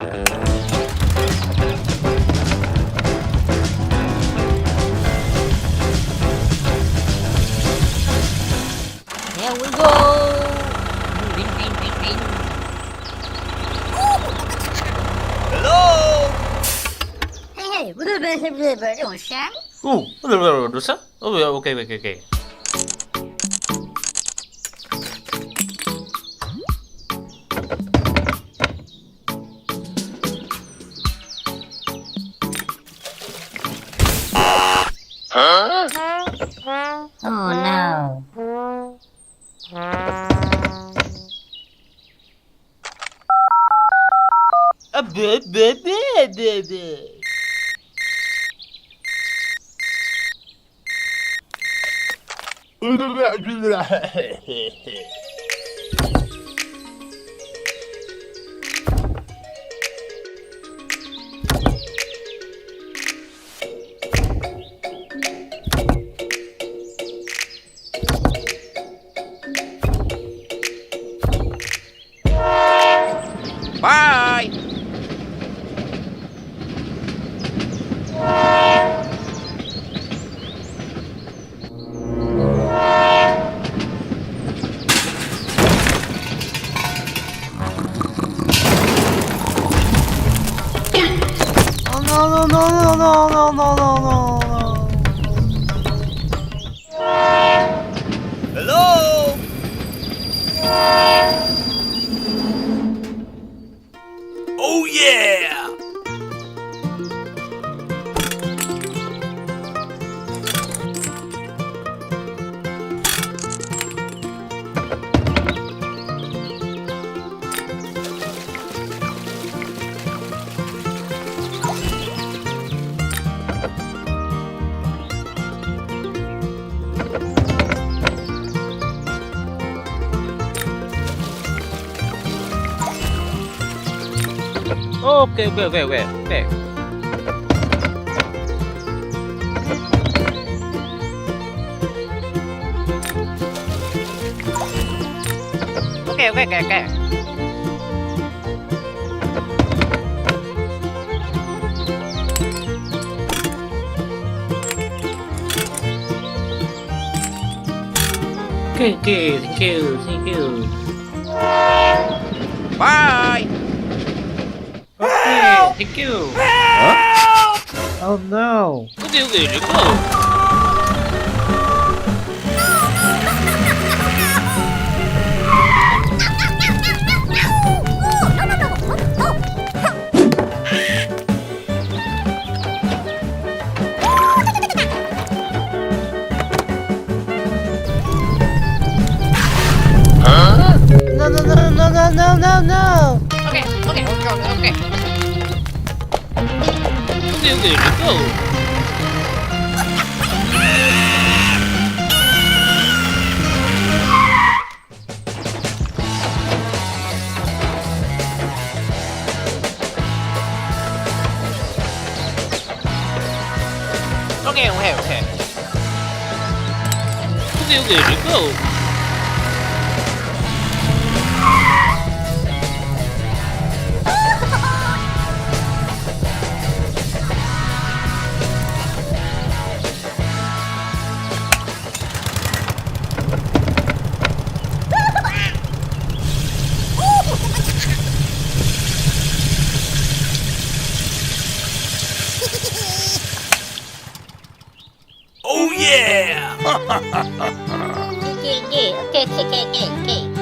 Here we go. Win, win, win, win. Hello? Hey, blah, Sam. Oh, dosa? Oh, yeah, okay. Oh no. Bye! Oh no. Hello? Oh, yeah! Okay. Okay. Okay, thank you. Bye! Okay, thank you. Huh? Oh no! Okay, let's go. No! Okay, let's go. Okay. Okay, let's go. Oh yeah! Okay.